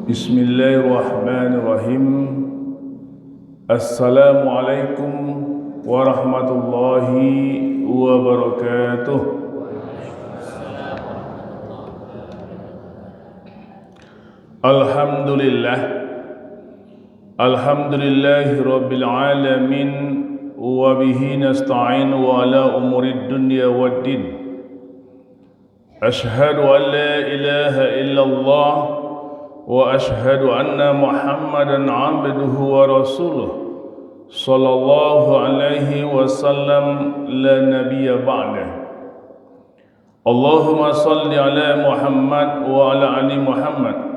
Bismillahirrahmanirrahim. Assalamualaikum warahmatullahi wabarakatuh. Alhamdulillah. Alhamdulillahi rabbil alamin. Wa bihi nasta'in wa ala umurid dunya waddin. Ashhadu an la ilaha illallah wa ashhadu anna Muhammadan abduhu wa rasuluh sallallahu alaihi wasallam la nabiyya ba'dah. Allahumma salli ala Muhammad wa ala ali Muhammad.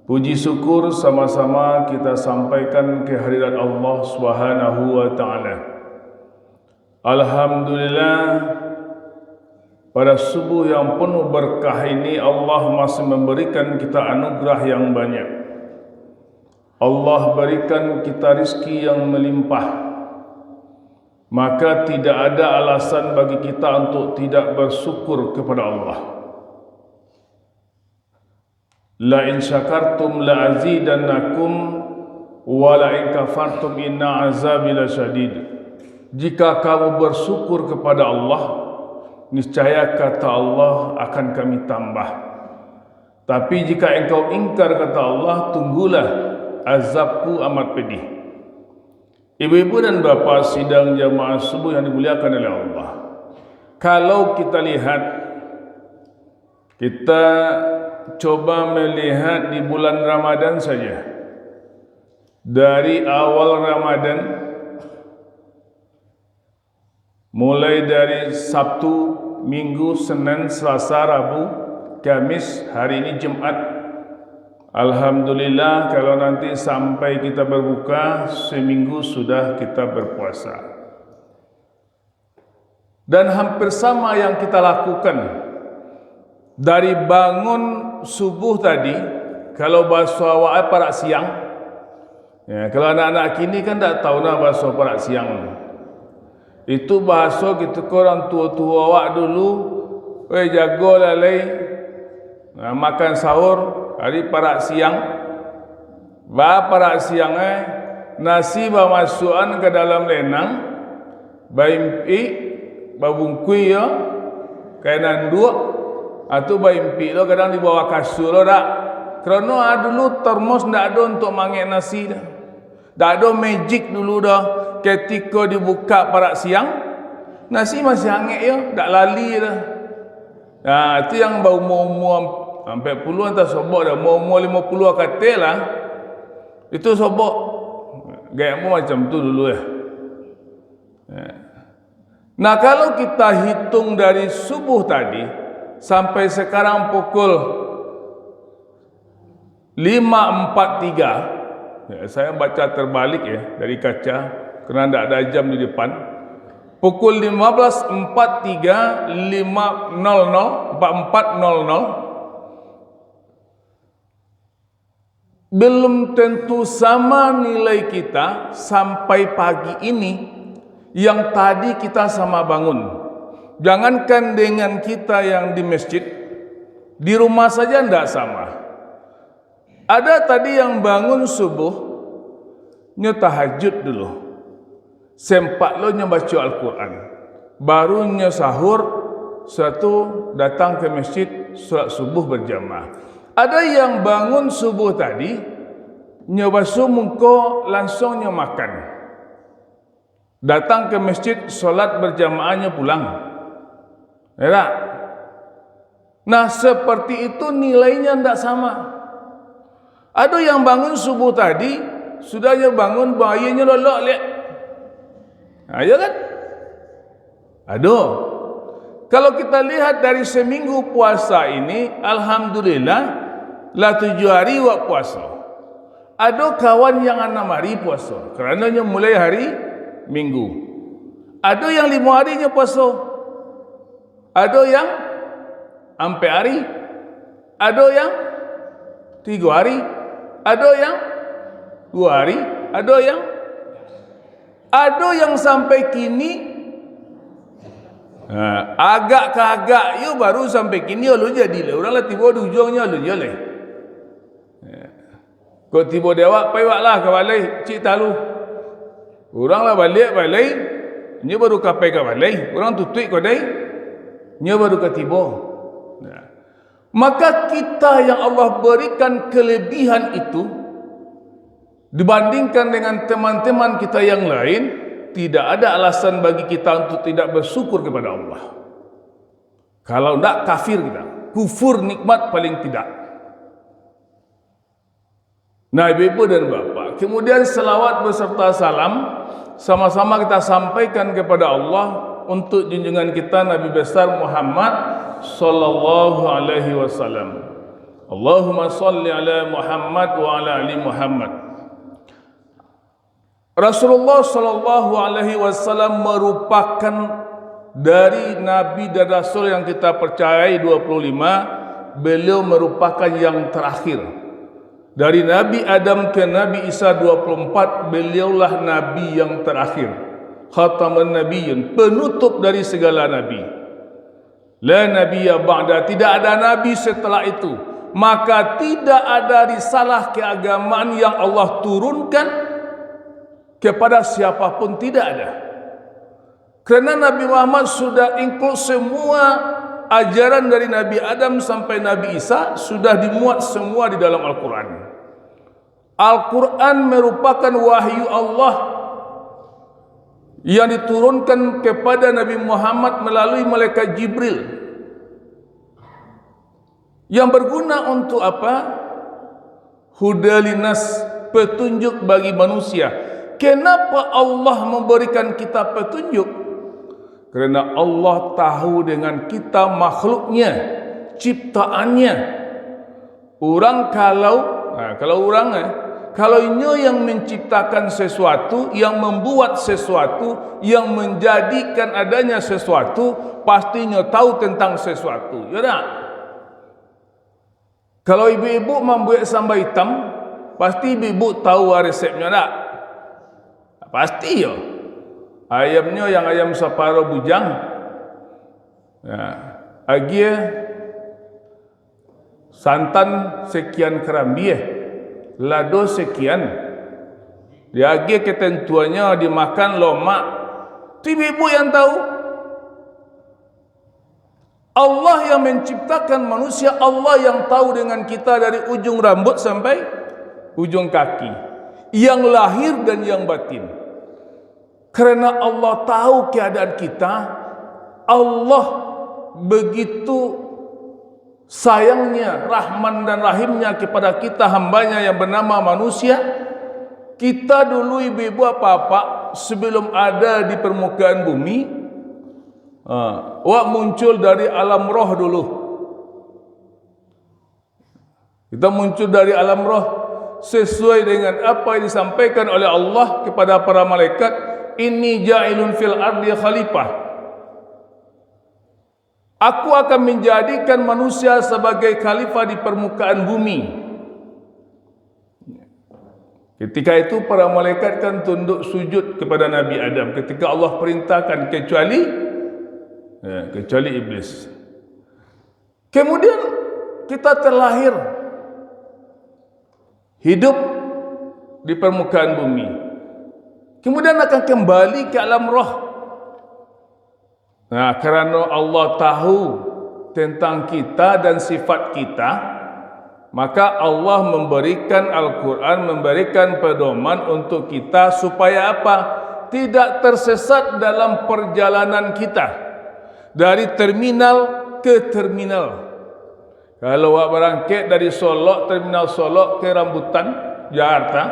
Puji syukur sama-sama kita sampaikan kehadirat Allah Subhanahu wa taala. Alhamdulillah, pada subuh yang penuh berkah ini Allah masih memberikan kita anugerah yang banyak. Allah berikan kita rizki yang melimpah. Maka tidak ada alasan bagi kita untuk tidak bersyukur kepada Allah. La in syakartum la azidannakum wa la in kafartum inna azabi lasyadid. Jika kamu bersyukur kepada Allah, niscaya kata Allah akan kami tambah. Tapi jika engkau ingkar kata Allah, tunggulah azabku amat pedih. Ibu-ibu dan bapa sidang jamaah subuh yang dimuliakan oleh Allah, kalau kita lihat, kita coba melihat di bulan Ramadan saja. Dari awal Ramadan, mulai dari Sabtu, Minggu, Senin, Selasa, Rabu, Kamis, hari ini Jumat. Alhamdulillah, kalau nanti sampai kita berbuka, seminggu sudah kita berpuasa. Dan hampir sama yang kita lakukan. Dari bangun subuh tadi, kalau bahasa awak parak siang, ya, kalau anak-anak kini kan tak tahu nak bahasa parak siang. Itu bahasa kita korang tua-tua awak dulu, jago lalai, makan sahur hari parak siang. Parak siang nasi masukkan ke dalam lenang, baimpi, babungkui ya, kainan dua, atau baimpi lo kadang di bawah kasur lo dak. Kerana dulu termos ndak ada untuk mangek nasi dah. Tak ada magic dulu dah. Ketika dibuka parak siang, nasi masih hangat ya, tak lali dah. Nah, itu yang berumur-umur sampai puluhan tak sobok dah. Umur 50 kata lah, itu sobok. Gayamu macam tu dulu ya. Nah, kalau kita hitung dari subuh tadi sampai sekarang pukul 5.43, ya, saya baca terbalik ya dari kaca kerana tidak ada jam di depan. Pukul 15.43, 44.00 belum tentu sama nilai kita sampai pagi ini yang tadi kita sama bangun. Jangankan dengan kita yang di masjid, di rumah saja tidak sama. Ada tadi yang bangun subuh, tahajud dulu. Sempat lo baca Al-Quran. Barunya sahur, satu datang ke masjid, solat subuh berjamaah. Ada yang bangun subuh tadi, basuh muka, langsungnya makan. Datang ke masjid, solat berjamaahnya pulang. Ya, nah, seperti itu nilainya tidak sama. Ada yang bangun subuh tadi, sudahnya bangun bayinya lolok lihat. Ya kan? Aduh. Kalau kita lihat dari seminggu puasa ini, alhamdulillah, lah 7 hari wak puasa. Ada kawan yang 6 hari puasa, kerananya mulai hari Minggu. Ada yang 5 harinya puasa. Ada yang sampai hari. Ada yang 3 hari. Ada yang 2 hari. Ada yang sampai kini agak-agak baru sampai kini lu jadi le. Orang lah tiba di ujungnya lu je le. Kau tiba dewa, payuaklah ke balai, cik talu. Oranglah balik balai, nya baru kapai ke balai. Orang tutui kau dai, nya baru ke tiba. Nah. Maka kita yang Allah berikan kelebihan itu dibandingkan dengan teman-teman kita yang lain, tidak ada alasan bagi kita untuk tidak bersyukur kepada Allah. Kalau tidak, kafir kita. Kufur nikmat paling tidak. Nah, ibu-ibu dan bapak, kemudian selawat beserta salam sama-sama kita sampaikan kepada Allah untuk junjungan kita Nabi besar Muhammad sallallahu alaihi wasallam. Allahumma salli ala Muhammad wa ala ali Muhammad. Rasulullah sallallahu alaihi wasallam merupakan dari nabi dan rasul yang kita percayai 25, beliau merupakan yang terakhir. Dari Nabi Adam ke Nabi Isa 24, beliaulah nabi yang terakhir. Khataman nabiyyin, penutup dari segala nabi. La nabiyya ba'da, tidak ada nabi setelah itu. Maka tidak ada risalah keagamaan yang Allah turunkan kepada siapapun, tidak ada. Kerana Nabi Muhammad sudah include semua ajaran dari Nabi Adam sampai Nabi Isa, sudah dimuat semua di dalam Al-Quran. Al-Quran merupakan wahyu Allah yang diturunkan kepada Nabi Muhammad melalui malaikat Jibril, yang berguna untuk apa? Hudalinas, petunjuk bagi manusia. Kenapa Allah memberikan kita petunjuk? Kerana Allah tahu dengan kita makhluknya, ciptaannya. Orang kalau inyo yang menciptakan sesuatu, yang membuat sesuatu, yang menjadikan adanya sesuatu, pastinya tahu tentang sesuatu, ya tak? Kalau ibu-ibu membuat sambal hitam, pasti ibu tahu resepnya tak? Pasti ya. Ayamnya yang ayam separuh bujang, ya, agie santan sekian kerambi, lado sekian, dia agie ketentuannya dimakan lomak. Itu ibu yang tahu. Allah yang menciptakan manusia, Allah yang tahu dengan kita dari ujung rambut sampai ujung kaki, yang lahir dan yang batin. Kerana Allah tahu keadaan kita, Allah begitu sayangnya, rahman dan rahimnya kepada kita hambanya yang bernama manusia. Kita dulu ibu-ibu apa-apa sebelum ada di permukaan bumi, wak muncul dari alam roh dulu. Kita muncul dari alam roh sesuai dengan apa yang disampaikan oleh Allah kepada para malaikat. Inni ja'ilun fil ardi khalifah. Aku akan menjadikan manusia sebagai khalifah di permukaan bumi. Ketika itu para malaikat kan tunduk sujud kepada Nabi Adam ketika Allah perintahkan, kecuali iblis. Kemudian kita terlahir hidup di permukaan bumi. Kemudian akan kembali ke alam roh. Nah, kerana Allah tahu tentang kita dan sifat kita, maka Allah memberikan Al-Quran, memberikan pedoman untuk kita supaya apa? Tidak tersesat dalam perjalanan kita dari terminal ke terminal. Kalau awak berangkat dari Solok, terminal Solok ke Rambutan, Jakarta,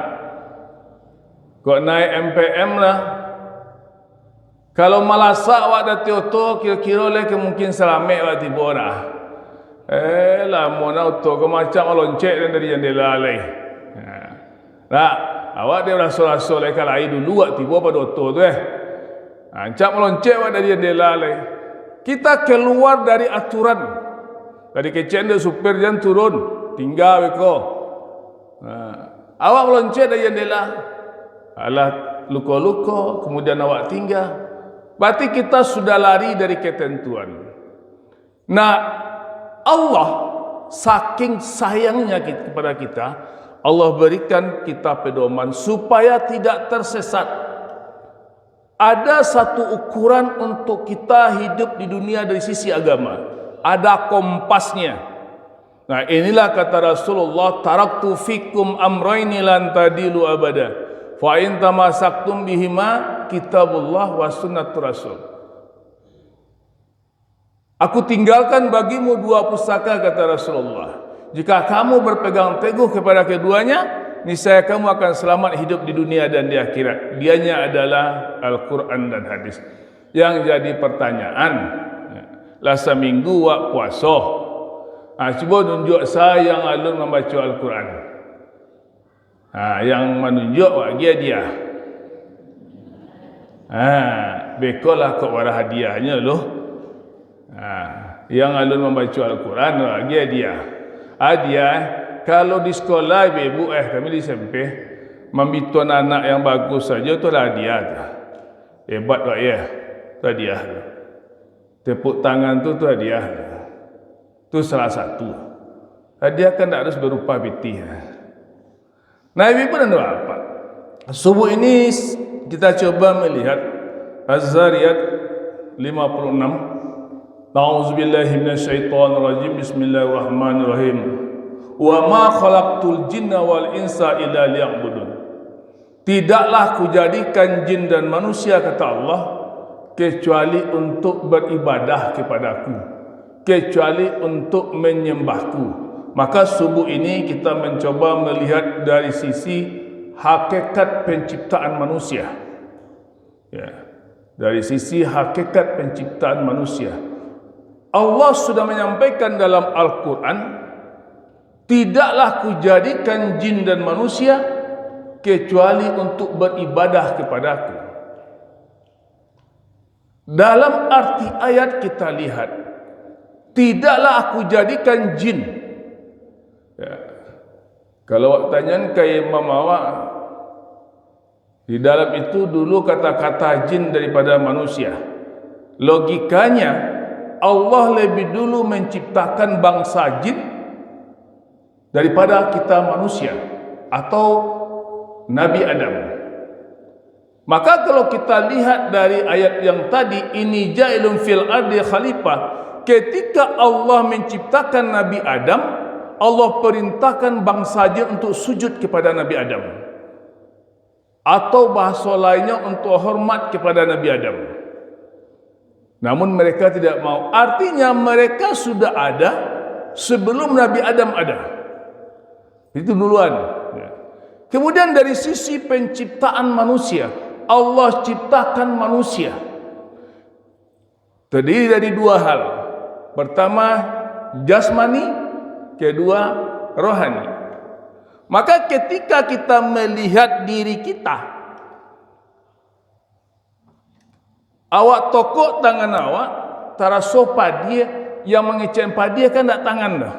kau naik MPM lah. Kalau Malasa awak dah Tioto, kira-kira lah mungkin selamat awak tiba dah. Lama nak auto kau macam loncek dari jendela lai. Nah, awak dia rasul-rasul lah kalau air dulu awak tiba pada auto tu Ancak meloncek awak dari jendela lai. Kita keluar dari aturan. Dari kecil dia supir jangan turun, tinggal beko. Awak meloncek dari jendela. Alah luka-luka, kemudian awak tinggal. Berarti kita sudah lari dari ketentuan. Nah, Allah saking sayangnya kepada kita, Allah berikan kita pedoman supaya tidak tersesat. Ada satu ukuran untuk kita hidup di dunia dari sisi agama. Ada kompasnya. Nah, inilah kata Rasulullah, taraktu fikum amrayni lan tadilu abada. Fa in tamasaktum bihima kitabullah wa sunnatur rasul. Aku tinggalkan bagimu dua pusaka, kata Rasulullah. Jika kamu berpegang teguh kepada keduanya, niscaya kamu akan selamat hidup di dunia dan di akhirat. Dianya adalah Al-Quran dan hadis. Yang jadi pertanyaan, lah seminggu wak puasa. Cuba tunjuk saya yang alun membaca Al-Quran. Yang menunjuk wak dia. Bekolah kok warah hadiahnya loh. Yang alun membaca Al-Quran wak dia. Kalau di sekolah ibu kami di SMP membituan anak yang bagus saja tu lah hadiah. Hebat tak ya? Tu hadiah. Tepuk tangan tu hadiah. Tu salah satu. Hadiah kan tak harus berupa biti. Nabi pun ada apa? Subuh ini kita coba melihat Az-Zariyat 56. A'udzubillahi minasyaitonirrajim. Bismillahirrahmanirrahim. Wa ma khalaqtul jinna wal insa illa liya'budun. Tidaklah kujadikan jin dan manusia, kata Allah, kecuali untuk beribadah kepadaku, kecuali untuk menyembahku. Maka subuh ini kita mencoba melihat dari sisi hakikat penciptaan manusia. Dari sisi hakikat penciptaan manusia. Allah sudah menyampaikan dalam Al-Quran, tidaklah kujadikan jin dan manusia kecuali untuk beribadah kepadaku. Dalam arti ayat kita lihat, tidaklah aku jadikan jin. Kalau awak tanya ke Imam awak, di dalam itu dulu kata-kata jin daripada manusia. Logikanya, Allah lebih dulu menciptakan bangsa jin daripada kita manusia atau Nabi Adam. Maka kalau kita lihat dari ayat yang tadi, ini ja'ilun fil ardi khalifah, ketika Allah menciptakan Nabi Adam, Allah perintahkan bangsa jin untuk sujud kepada Nabi Adam, atau bahasa lainnya untuk hormat kepada Nabi Adam. Namun mereka tidak mau. Artinya mereka sudah ada sebelum Nabi Adam ada. Itu duluan. Kemudian dari sisi penciptaan manusia, Allah ciptakan manusia terdiri dari dua hal. Pertama jasmani, kedua rohani. Maka ketika kita melihat diri kita, awak tokok tangan awak, taraso padia yang mengecek padia kan tak tangan dah.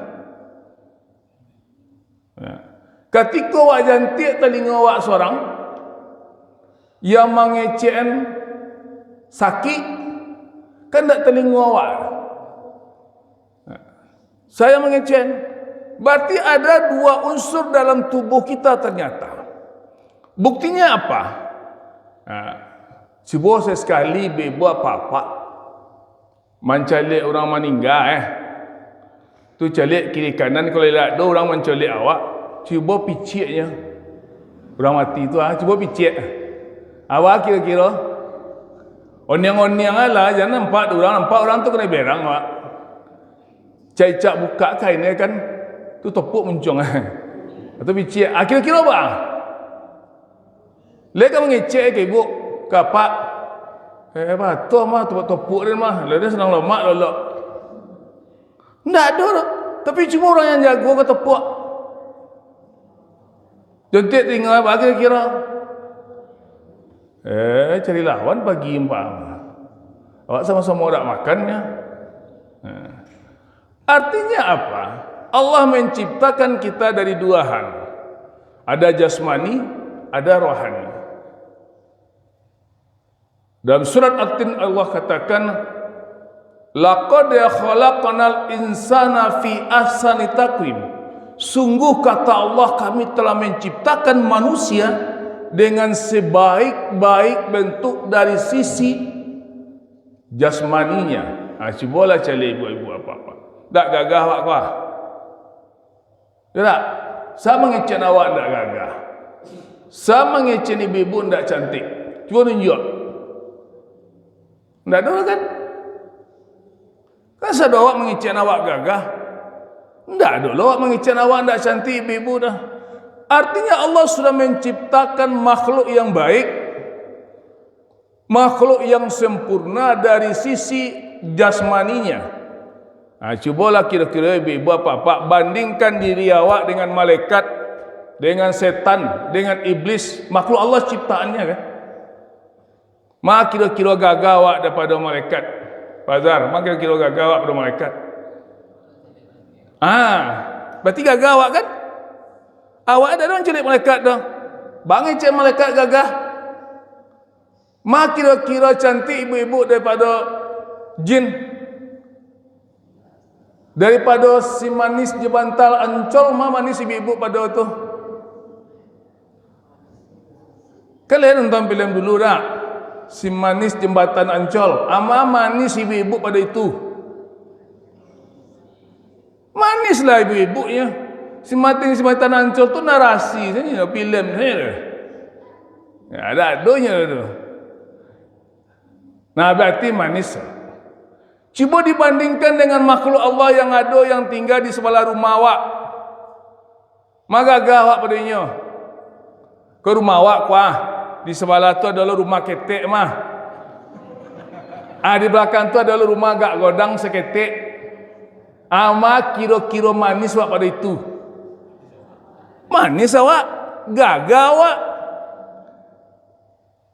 Ketika awak jantik telinga awak seorang, yang mengecek sakit kan tak telinga awak. Saya mengecek, berarti ada dua unsur dalam tubuh kita ternyata. Buktinya apa? Cuba sesekali buat apa-apa mencalik orang meninggal tu calik kiri kanan, kalau lihat ada orang mencalik awak, cuba piciknya orang mati tu cuba picik awak kira-kira oniang-oniang lah, jangan nampak orang tu kena berang awak cak buka kainnya kan tu tepuk muncung atau picik kira-kira apa leka mengecek ke ibu kapak tu mah tepuk dia mah dia senang lemak lolok ndak ada lah. Tapi cuma orang yang jago ke tepuk jontik tinggal apa kira-kira cari lawan pagi empang awak sama-sama nak makannya. Artinya apa? Allah menciptakan kita dari dua hal, ada jasmani, ada rohani. Dalam surat At-Tin Allah katakan, laqad khalaqnal insana fi ahsani taqwim. sungguh kata Allah, kami telah menciptakan manusia dengan sebaik-baik bentuk dari sisi jasmaninya. Cubalah cari ibu-ibu apa-apa. Tak gagah awak kau. Tak? Saya mengecen awak tak gagah. Saya mengecen ibu-ibu tak cantik. Cuba tunjuk. Tak ada kan? Kan saya awak mengecen awak gagah. Tak ada awak mengecen awak tak cantik ibu-ibu dah. Artinya Allah sudah menciptakan makhluk yang baik, makhluk yang sempurna dari sisi jasmaninya. Cubalah kira-kira ibu-ibu apa-apa bandingkan diri awak dengan malaikat, dengan setan, dengan iblis, makhluk Allah ciptaannya kan. Mak kira-kira gagah awak daripada malaikat. Fazar, mak kira-kira gagah awak daripada malaikat. Berarti gagah awak kan? Awak ada orang celik malaikat dah. Bangi cek malaikat gagah. Mak kira-kira cantik ibu-ibu daripada jin. Daripada si manis di bantal Ancol, mah manis ibu-ibu pada tu. Kalian nonton film dulu tak? Si manis jembatan Ancol, ama manis ibu-ibu pada itu. Manislah ibu-ibunya. Si manis jembatan Ancol tu narasi saja, film saja. Ada adonya tu. Nah berarti manis. Cuba dibandingkan dengan makhluk Allah yang ada yang tinggal di sebelah rumah awak. Maka gagah awak padanya. Ke rumah awak kuah. Di sebelah tu adalah rumah ketek mah. Di belakang tu adalah rumah agak godang seketek. Ama kira-kira manis awak pada itu. Manis awak, gagah awak.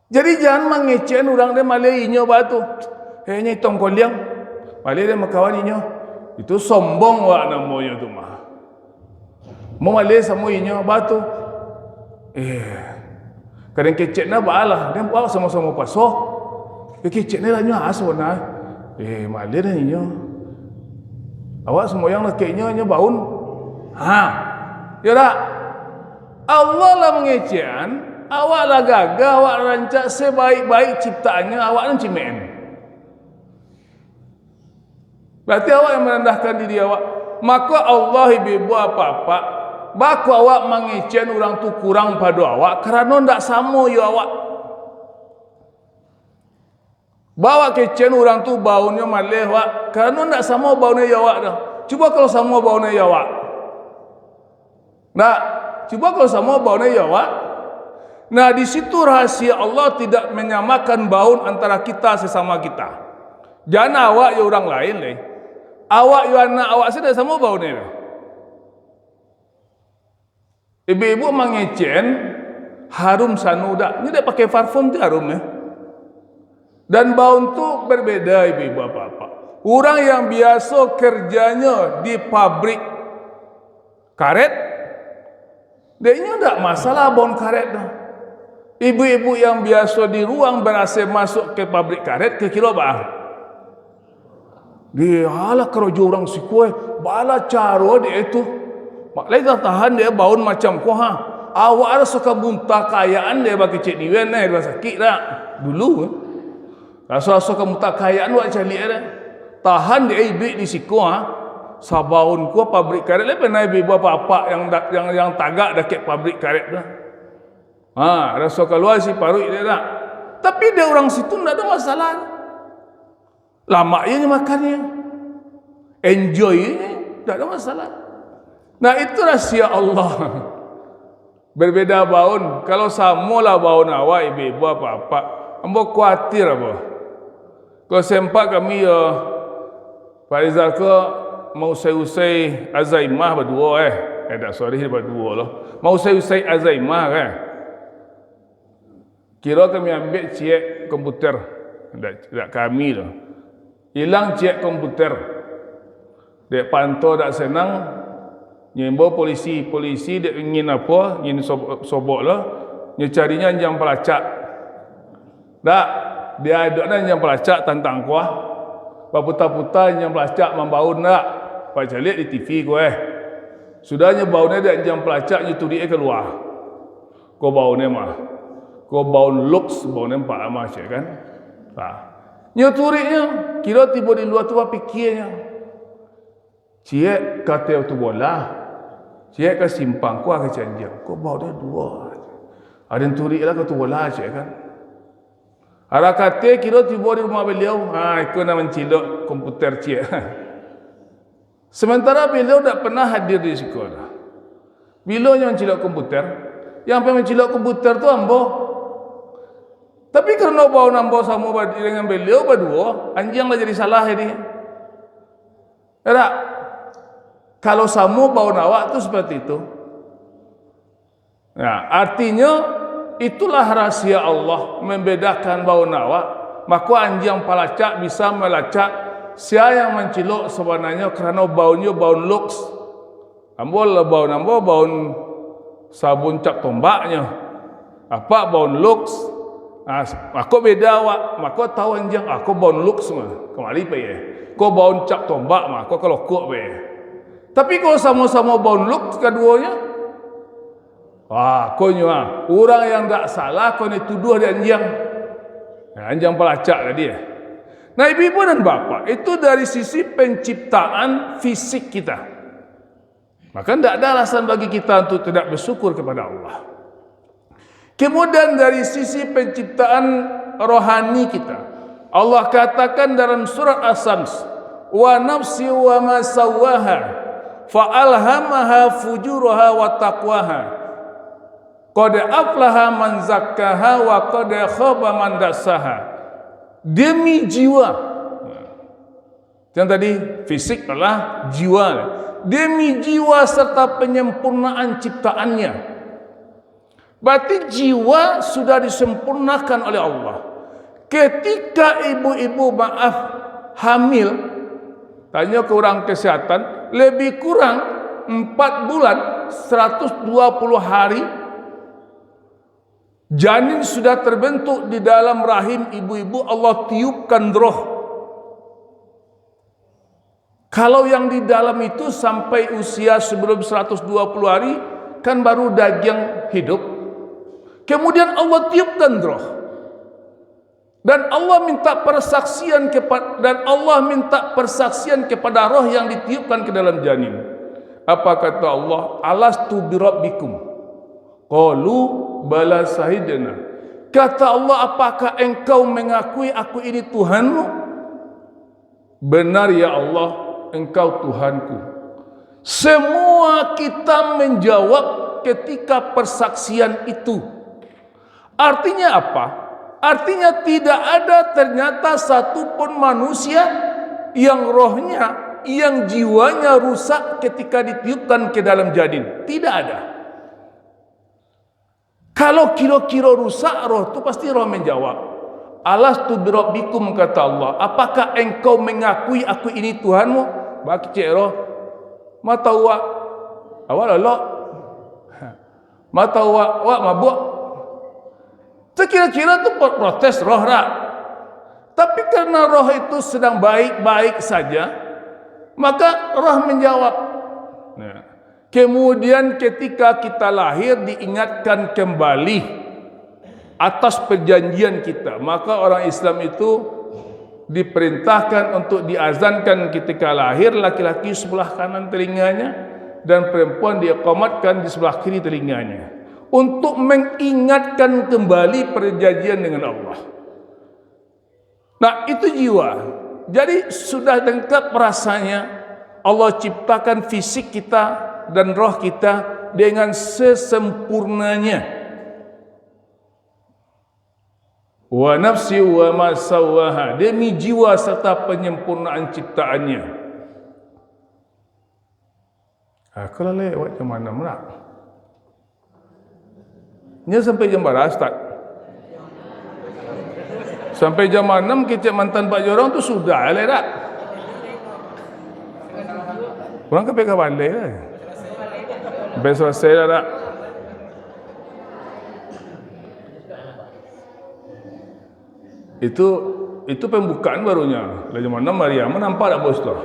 Jadi jangan mengecen orang dia malainya batu. Hanya hitung koliang. Malai dia makawaninyo. Itu sombong awak namanya tu mah. Mau malai sama inyo batu. Kadang kecek na balah. Dia bawa sama-sama pasoh. Kecek na lah nyo aso na. Malai dah inyo. Awak semua yang lekeknya nyo baun. Ya tak? Allah lah mengecean. Awak lah gagah. Awak rancak sebaik-baik ciptaannya. Awak lah cimen. Berarti awak yang merendahkan diri awak. Maka Allah ibu-ibu apa-apa. Baku awak mengecen orang tu kurang pada awak. Kerana tak sama ya awak. Bawa kecen orang tu baunya malih awak. Kerana tak sama baunya ya awak dah. Cuba kalau sama baunya ya awak. Nah, cuba kalau sama baunya ya awak. Nah, di situ rahasia Allah tidak menyamakan bau antara kita sesama kita. Jangan awak ya orang lain leh. Awak ya anak awak sudah sama bau ni. Ibu-ibu mengecen harum sanuda. Ini dia pakai parfum tu harum ya. Dan bau tu berbeza ibu-ibu apa-apa. Orang yang biasa kerjanya di pabrik karet, dia ini tak masalah bau karet dah. Ibu-ibu yang biasa di ruang ber-AC masuk ke pabrik karet, kira-kira apa? Dia halah kerja orang si kue, bala cara dia itu. Maklai dah tahan dia baun macam kau Awak ada suka muntah kayaan dia bagi cik diwen dia sakit dah. Dulu rasa suka muntah kayaan awak cari dia. Tahan dia ibik di siku Sabaun ku pabrik karet le pernah ibu apa-apa yang tagak dekat pabrik karet dah. Rasa keluar si parut dia dah. Tapi dia orang situ tak ada masalah. Lama je makannya. Enjoy je. Tak ada masalah. Nah itu rahsia Allah. Berbeza baun. Kalau samalah baun awak ibu-ibu apa-apa. Ambo khawatir apa. Kalau sempat kami Pak Rizal ke mau usai Azaimah berdua berdua lah. Mau usai Azaimah kan. Kira kami ambil cek komputer. Tak kami lah. Hilang cek komputer. Dia pantau tak senang. Nyembo polisi dia ingin apa? Ingin sobok lah. Dia carinya jam pelacak. Tak. Dia ada jam pelacak tentang kuah. Paputa-puta jam pelacak membaun tak. Pak calik di TV ku Sudahnya baunya dan jam pelacak nyuturi keluar. Kau baunya mah. Kau bau lux baunya Pak Amah cik kan. Nyuturinya kira tiba di luar tu pikirnya. Cik kata tu bola. Cik ke simpang ku ke janjang. Kau baunya dua. Ada yang turi lah kau tu bola cik kan. Ada kata kira tiba di rumah beliau. Aku nak mencilok komputer cik. Sementara beliau tak pernah hadir di sekolah. Beliau yang mencilok komputer, yang mencilok komputer tu ambo. Tapi kerana bau nambo sama dengan beliau berdua, anjing lah jadi salah ini. Tak? Kalau samu bau nawak tu seperti itu. Nah, artinya itulah rahasia Allah membedakan bau nawak. Maka anjing pelacak bisa melacak siapa yang mencilok sebenarnya kerana baunya bau lux. Ambo lah bau nambo bau sabun cap tombaknya. Apa bau lux? Aku beda awak. Maka tahu anjing aku bau lux mah. Kemari pe ye. Kau bau cap tombak mah. Kau kalau kok pe. Tapi kalau sama-sama bau lux keduanya, kau nyoa. Orang yang tak salah kau ni tuduh dia anjing. Anjing pelacak tadi ya. Nah ibu-ibu dan bapak, itu dari sisi penciptaan fisik kita. Maka tidak ada alasan bagi kita untuk tidak bersyukur kepada Allah. Kemudian dari sisi penciptaan rohani kita, Allah katakan dalam surat As-Sams, wa nafsi wa ma sawwaha fa alhamaha fujuraha wa taqwaha qad aflaha man zakkaha wa qad khaba man dassaha. Demi jiwa. Yang tadi fisik adalah jiwa. Demi jiwa serta penyempurnaan ciptaannya. Berarti jiwa sudah disempurnakan oleh Allah. Ketika ibu-ibu hamil, tanya ke orang kesehatan, lebih kurang 4 bulan 120 hari janin sudah terbentuk di dalam rahim ibu-ibu. Allah tiupkan roh. Kalau yang di dalam itu sampai usia sebelum 120 hari kan baru daging hidup. Kemudian Allah tiupkan roh. Dan Allah minta persaksian kepada roh yang ditiupkan ke dalam janin. Apa kata Allah? Alastu birabbikum? Qalu bala sahidna. Kata Allah, apakah engkau mengakui aku ini Tuhanmu? Benar ya Allah, engkau Tuhanku. Semua kita menjawab ketika persaksian itu. Artinya apa? Artinya tidak ada ternyata satupun manusia yang rohnya, yang jiwanya rusak ketika ditiupkan ke dalam janin. Tidak ada. Kalau kira-kira rusak roh itu pasti roh menjawab. Alastu birabbikum kata Allah. Apakah engkau mengakui aku ini Tuhanmu? Bagi cik roh. Mata wak. Awak lelok. Mata wak mabuk. Sekira-kira itu protes roh rak. Tapi karena roh itu sedang baik-baik saja, maka roh menjawab. Nah. Kemudian ketika kita lahir diingatkan kembali atas perjanjian kita. Maka orang Islam itu diperintahkan untuk diazankan ketika lahir, laki-laki sebelah kanan telinganya dan perempuan diiqamatkan di sebelah kiri telinganya, untuk mengingatkan kembali perjanjian dengan Allah. Nah, itu jiwa. Jadi sudah lengkap rasanya Allah ciptakan fisik kita dan roh kita dengan sesempurnanya. Wa nafsi wa ma sawwaha, demi jiwa serta penyempurnaan ciptaannya. Kalau lewat jam 6 lah. Ini sampai jam berapa Ustaz? Sampai jam 6 kecik mantan Pak Jorong tu sudah lah tak? Orang ke PK balik lah. Sampai selesai dah tak? Itu pembukaan barunya. Lah jam 6 Maryam nampak tak bos tu?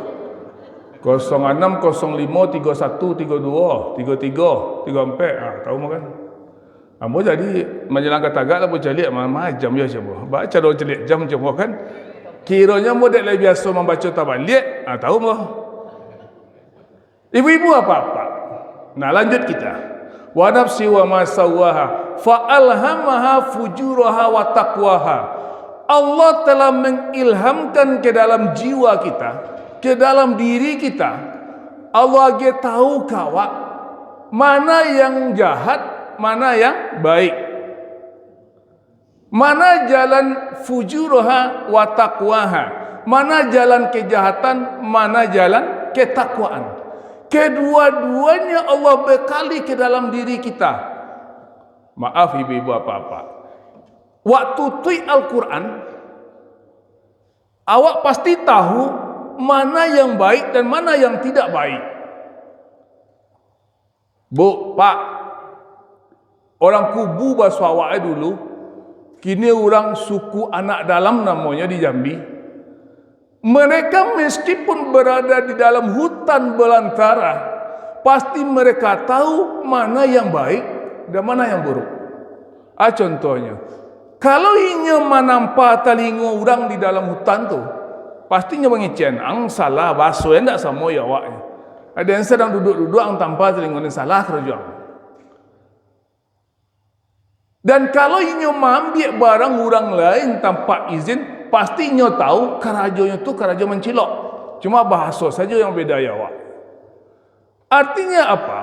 06 05 31 32 33 34. Tahu makan. Ambo jadi menjelang tagak lah boleh celik macam ya coba. Baca dong celik jam coba kan. Kiranya model lebih biasa membaca tabalik. Tahu mo. Ibu-ibu apa-apa. Nah, lanjut kita. Wa nafsi wa ma sawaha fa alhamaha fujuraha wa taqwaha. Allah telah mengilhamkan ke dalam jiwa kita, ke dalam diri kita. Allah dia tahu kawak mana yang jahat, mana yang baik. Mana jalan fujuraha wa taqwaha. Mana jalan kejahatan, mana jalan ketakwaan. Kedua-duanya Allah bekali ke dalam diri kita. Maaf ibu-ibu apa-apa. Waktu tu Al-Quran, awak pasti tahu mana yang baik dan mana yang tidak baik. Bu, Pak, orang kubu bahasa awaknya dulu, kini orang suku anak dalam namanya di Jambi. Mereka meskipun berada di dalam hutan belantara, pasti mereka tahu mana yang baik dan mana yang buruk. Contohnya, kalau inya menampak telinga orang di dalam hutan tu, pastinya mengicen, ang salah baso yang tak sama ya awaknya. Ada yang sedang duduk-duduk, ang tanpa telinga yang salah kerja. Dan kalau inya mengambil barang orang lain tanpa izin, pastinya tahu kerajonya tu kerajo mencilok. Cuma bahasa saja yang beda ya awak. Artinya apa?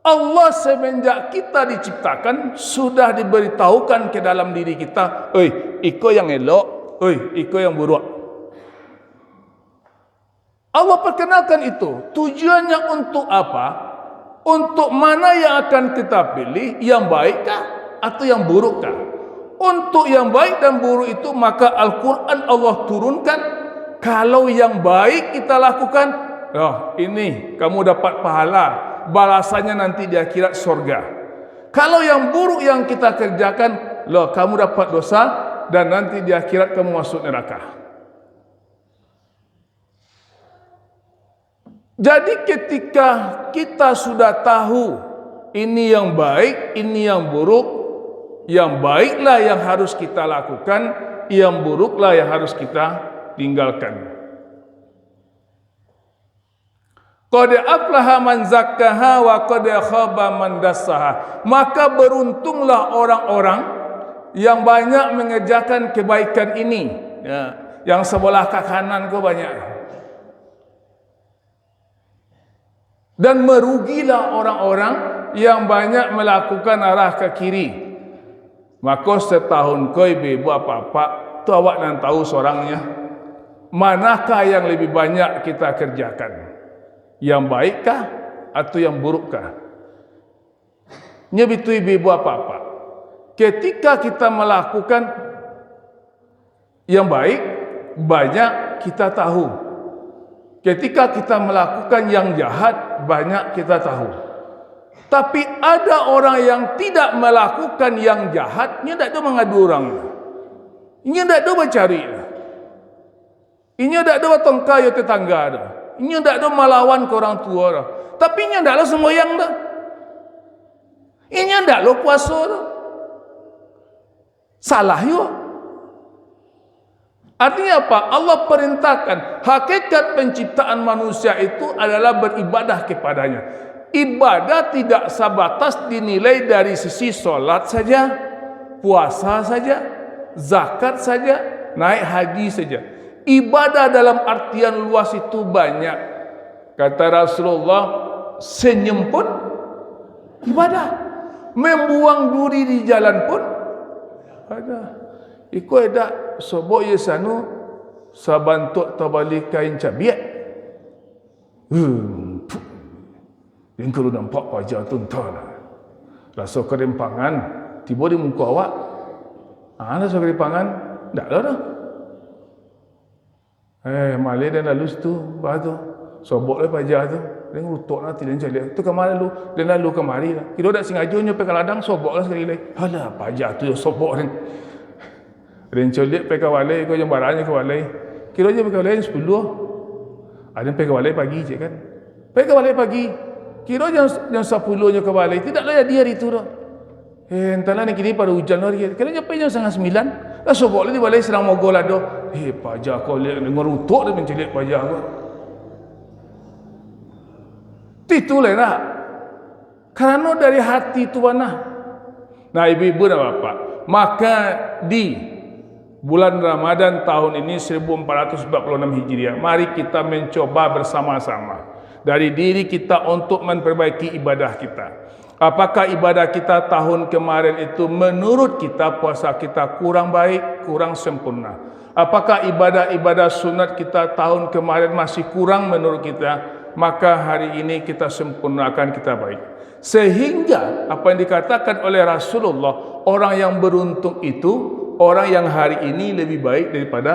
Allah semenjak kita diciptakan sudah diberitahukan ke dalam diri kita, iko yang elok, iko yang buruk. Allah perkenalkan itu. Tujuannya untuk apa? Untuk mana yang akan kita pilih, yang baikkah atau yang burukkah? Untuk yang baik dan buruk itu maka Al-Quran Allah turunkan. Kalau yang baik kita lakukan, ini kamu dapat pahala, balasannya nanti di akhirat surga. Kalau yang buruk yang kita kerjakan, kamu dapat dosa dan nanti di akhirat kamu masuk neraka. Jadi ketika kita sudah tahu ini yang baik, ini yang buruk, yang baiklah yang harus kita lakukan, yang buruklah yang harus kita tinggalkan. Qad aflaha man zakkaha wa qad khaba man dassaha. Maka beruntunglah orang-orang yang banyak mengerjakan kebaikan ini. Yang sebelah ke kanan kau banyak. Dan merugilah orang-orang yang banyak melakukan arah ke kiri. Maka setahun kau ibu apa-apa, tu awak nak tahu seorangnya. Manakah yang lebih banyak kita kerjakan? Yang baikkah atau yang burukkah? Nyebitu ibu apa-apa. Ketika kita melakukan yang baik, banyak kita tahu. Ketika kita melakukan yang jahat, banyak kita tahu. Tapi ada orang yang tidak melakukan yang jahat, dia tak ada mengadu orang. Dia tak ada mencari. Dia tak ada bertengkar dengan tetangga. Dia tak ada melawan ke orang tua. Tapi dia tak ada sembahyang. Dia tak ada puasa. Salah juga. Artinya apa? Allah perintahkan hakikat penciptaan manusia itu adalah beribadah kepadanya. Ibadah tidak sebatas dinilai dari sisi solat saja, puasa saja, zakat saja, naik haji saja. Ibadah dalam artian luas itu banyak. Kata Rasulullah, senyum pun ibadah. Membuang duri di jalan pun ada. Iku ada sobok ye sanu sabantuk tabalik kain cabiat. Yang kalau nampak wajah tu entahlah. Rasa kerempangan tiba di muka awak. Rasa kerempangan tak ada dah. Malay dan lalu tu, bah tu. Sobok le pajak tu. Dia ngutuk lah tidak cari. Tu kemana lu? Dia lalu kemari lah. Kira tak sengaja nyampe ke ladang sobok lah sekali lagi. Alah pajak tu sobok ni. Dia colik pe ke walai, kau yang barangnya ke walai. Kira je pe ke walai 10. Ada yang pergi ke balai pagi je kan. Pergi ke balai pagi. Kira jam 10 je ke balai. Tidaklah dia hari itu dah. Entahlah ni kini pada hujan hari. Kena sampai jam 9:30. Dah sobok di balai serang mogol lah dah. Pajak kau lihat dengar utuk dia mencelik pajak kau. Itulah nak. Kerana dari hati tuan nah. Nah ibu-ibu dan bapak, maka di bulan Ramadan tahun ini 1446 Hijriah, mari kita mencoba bersama-sama dari diri kita untuk memperbaiki ibadah kita. Apakah ibadah kita tahun kemarin itu menurut kita puasa kita kurang baik, kurang sempurna? Apakah ibadah-ibadah sunat kita tahun kemarin masih kurang menurut kita? Maka hari ini kita sempurnakan, kita baik. Sehingga apa yang dikatakan oleh Rasulullah, orang yang beruntung itu orang yang hari ini lebih baik daripada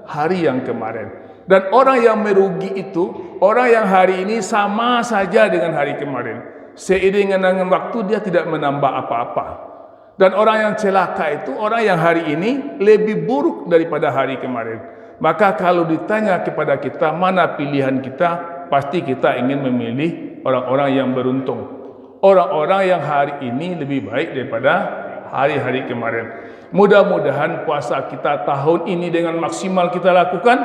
hari yang kemarin. Dan orang yang merugi itu orang yang hari ini sama saja dengan hari kemarin. Seiring dengan waktu dia tidak menambah apa-apa. Dan orang yang celaka itu orang yang hari ini lebih buruk daripada hari kemarin. Maka kalau ditanya kepada kita mana pilihan kita, pasti kita ingin memilih orang-orang yang beruntung. Orang-orang yang hari ini lebih baik daripada hari-hari kemarin. Mudah-mudahan puasa kita tahun ini dengan maksimal kita lakukan,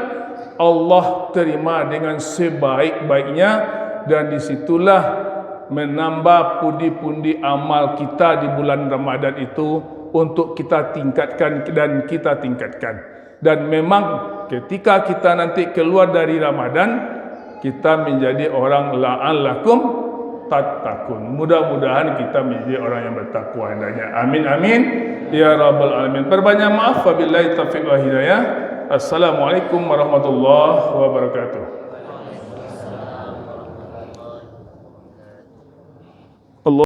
Allah terima dengan sebaik-baiknya, dan disitulah menambah pundi-pundi amal kita di bulan Ramadan itu untuk kita tingkatkan dan kita tingkatkan. Dan memang ketika kita nanti keluar dari Ramadan, kita menjadi orang la'allakum tattaqun. Mudah-mudahan kita menjadi orang yang bertakwa hendaknya. Amin amin ya rabbal alamin. Perbanyak maaf, wabillahi taufiq wal hidayah. Assalamualaikum warahmatullahi wabarakatuh.